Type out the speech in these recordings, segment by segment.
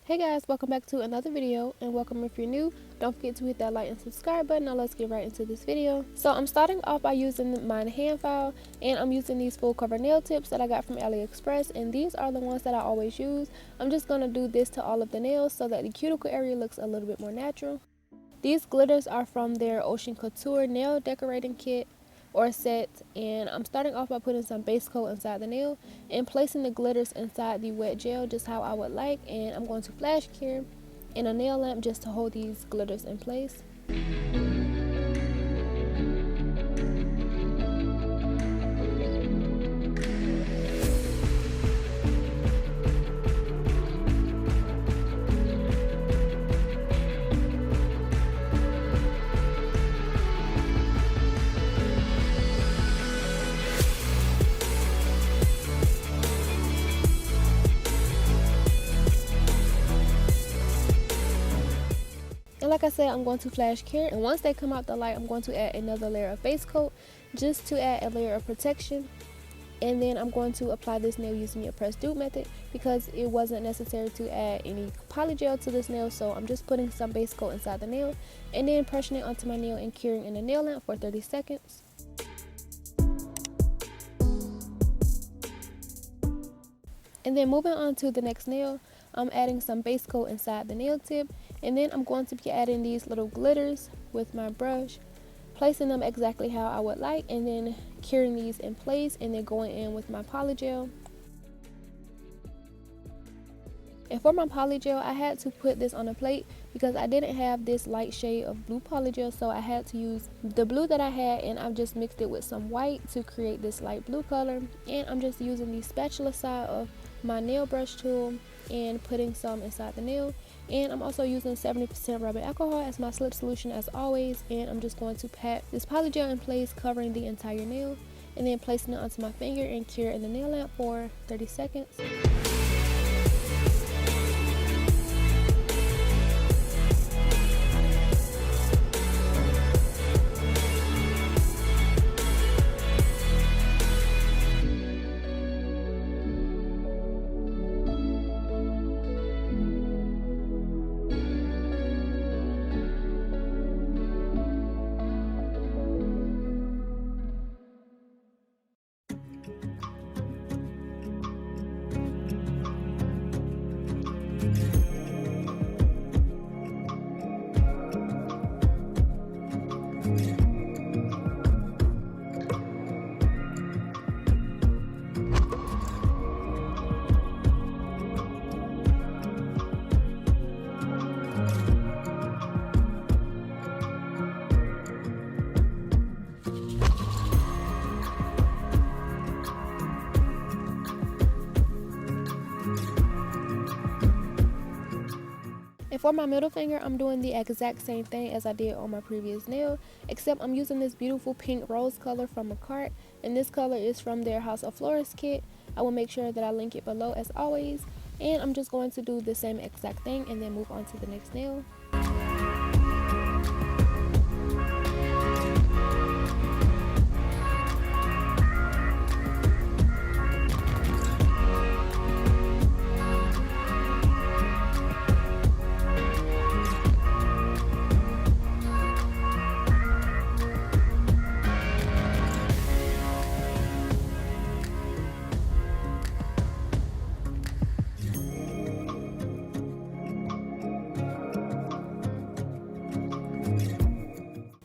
Hey guys, welcome back to another video, and welcome if you're new. Don't forget to hit that like and subscribe button. Now let's get right into this video. So I'm starting off by using my hand file, and I'm using these full cover nail tips that I got from AliExpress, and these are the ones that I always use. I'm just going to do this to all of the nails so that the cuticle area looks a little bit more natural. These glitters are from their Ocean Couture nail decorating kit or set, and I'm starting off by putting some base coat inside the nail and placing the glitters inside the wet gel just how I would like, and I'm going to flash cure in a nail lamp just to hold these glitters in place. And like I said, I'm going to flash cure, and once they come out the light, I'm going to add another layer of base coat just to add a layer of protection. And then I'm going to apply this nail using your press dupe method because it wasn't necessary to add any polygel to this nail, so I'm just putting some base coat inside the nail and then pressing it onto my nail and curing in a nail lamp for 30 seconds. And then moving on to the next nail, I'm adding some base coat inside the nail tip, and then I'm going to be adding these little glitters with my brush, placing them exactly how I would like, and then curing these in place, and then going in with my polygel. And for my polygel, I had to put this on a plate because I didn't have this light shade of blue polygel, so I had to use the blue that I had, and I've just mixed it with some white to create this light blue color. And I'm just using the spatula side of my nail brush tool and putting some inside the nail. And I'm also using 70% rubbing alcohol as my slip solution as always, and I'm just going to pat this polygel in place, covering the entire nail, and then placing it onto my finger and cure in the nail lamp for 30 seconds. And for my middle finger, I'm doing the exact same thing as I did on my previous nail, except I'm using this beautiful pink rose color from makartt, and this color is from their House of Florist kit. I will make sure that I link it below as always, and I'm just going to do the same exact thing and then move on to the next nail.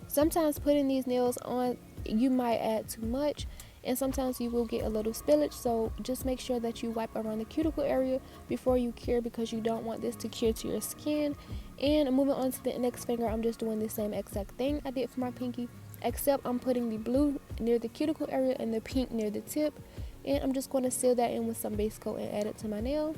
Sometimes putting these nails on, you might add too much, and sometimes you will get a little spillage, so just make sure that you wipe around the cuticle area before you cure because you don't want this to cure to your skin. And moving on to the next finger, I'm just doing the same exact thing I did for my pinky, except I'm putting the blue near the cuticle area and the pink near the tip, and I'm just going to seal that in with some base coat and add it to my nail.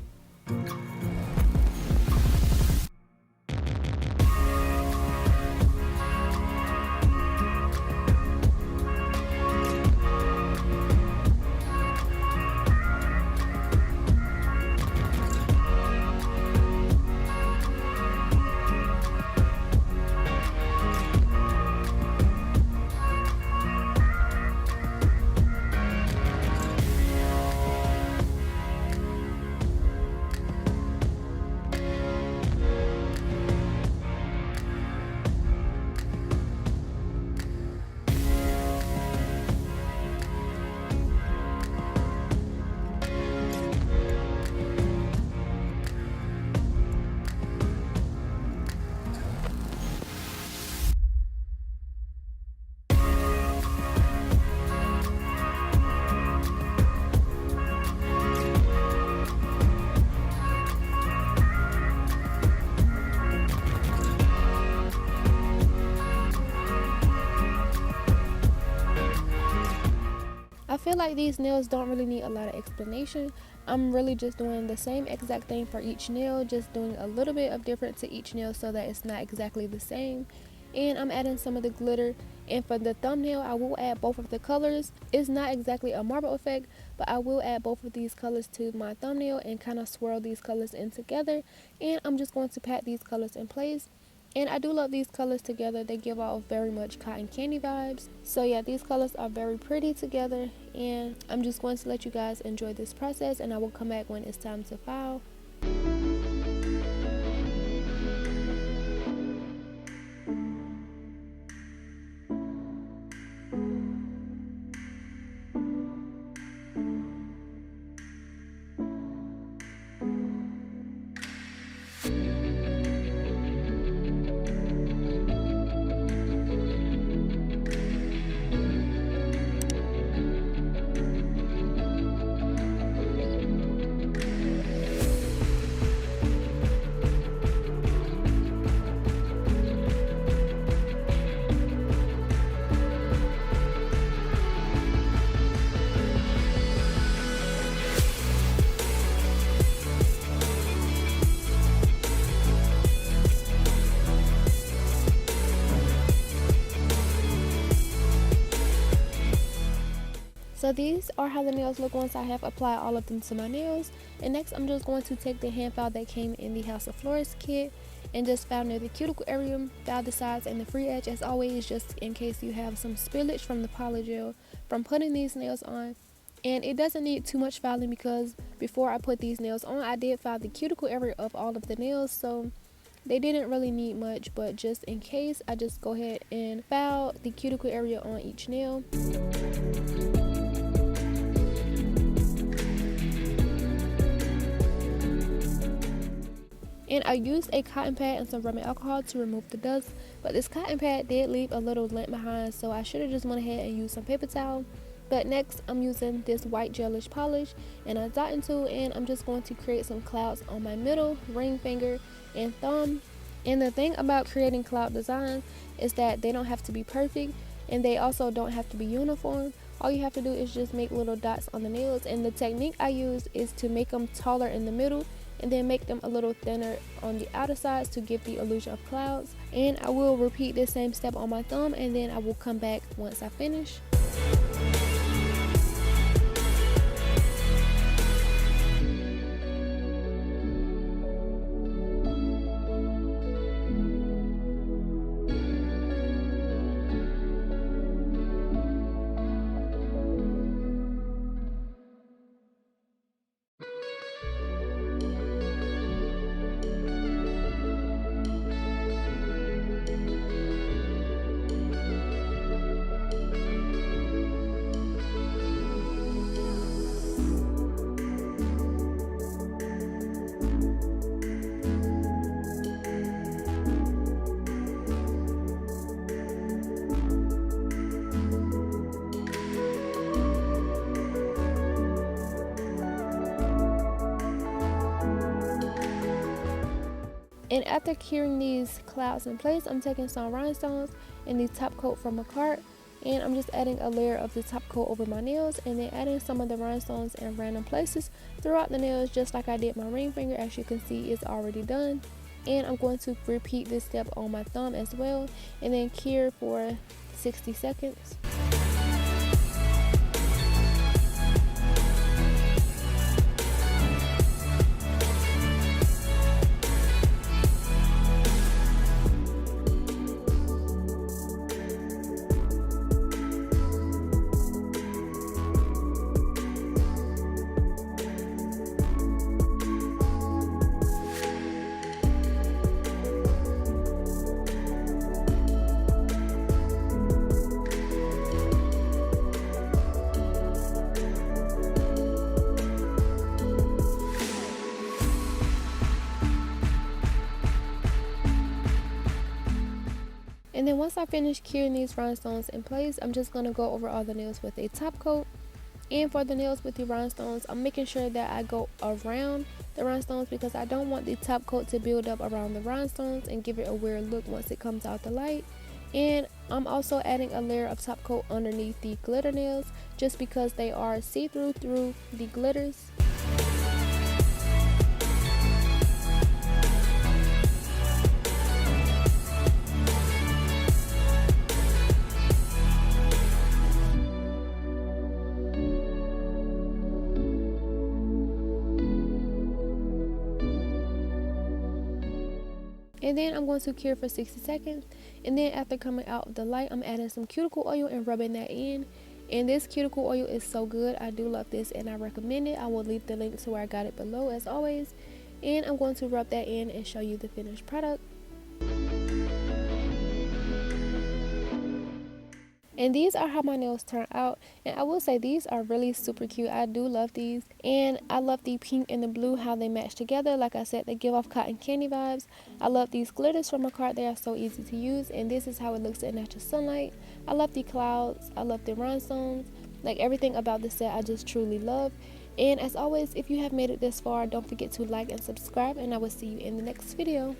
I feel like these nails don't really need a lot of explanation. I'm really just doing the same exact thing for each nail, just doing a little bit of difference to each nail so that it's not exactly the same. And I'm adding some of the glitter, and for the thumbnail I will add both of the colors. It's not exactly a marble effect, but I will add both of these colors to my thumbnail and kind of swirl these colors in together, and I'm just going to pat these colors in place. And I do love these colors together. They give off very much cotton candy vibes. So yeah, these colors are very pretty together, and I'm just going to let you guys enjoy this process, and I will come back when it's time to file. So these are how the nails look once I have applied all of them to my nails. And next I'm just going to take the hand file that came in the House of Florist kit and just file near the cuticle area, file the sides and the free edge as always, just in case you have some spillage from the polygel from putting these nails on. And it doesn't need too much filing because before I put these nails on I did file the cuticle area of all of the nails, so they didn't really need much, but just in case I just go ahead and file the cuticle area on each nail. And I used a cotton pad and some rubbing alcohol to remove the dust, but this cotton pad did leave a little lint behind, so I should have just went ahead and used some paper towel. But next I'm using this white gelish polish and a dotting tool, and I'm just going to create some clouds on my middle, ring finger, and thumb. And the thing about creating cloud designs is that they don't have to be perfect, and they also don't have to be uniform. All you have to do is just make little dots on the nails, and the technique I use is to make them taller in the middle and then make them a little thinner on the outer sides to give the illusion of clouds. And I will repeat this same step on my thumb, and then I will come back once I finish. And after curing these clouds in place, I'm taking some rhinestones and the top coat from makartt, and I'm just adding a layer of the top coat over my nails, and then adding some of the rhinestones in random places throughout the nails, just like I did my ring finger. As you can see, it's already done. And I'm going to repeat this step on my thumb as well, and then cure for 60 seconds. And then once I finish curing these rhinestones in place, I'm just going to go over all the nails with a top coat. And for the nails with the rhinestones, I'm making sure that I go around the rhinestones because I don't want the top coat to build up around the rhinestones and give it a weird look once it comes out the light. And I'm also adding a layer of top coat underneath the glitter nails just because they are see-through through the glitters. And then I'm going to cure for 60 seconds. And then after coming out of the light, I'm adding some cuticle oil and rubbing that in. And this cuticle oil is so good. I do love this and I recommend it. I will leave the link to where I got it below as always. And I'm going to rub that in and show you the finished product. And these are how my nails turn out, and I will say these are really super cute. I do love these, and I love the pink and the blue, how they match together. Like I said, they give off cotton candy vibes. I love these glitters from makartt. They are so easy to use, and this is how it looks in natural sunlight. I love the clouds. I love the rhinestones. Like everything about this set I just truly love. And as always, if you have made it this far, don't forget to like and subscribe, and I will see you in the next video.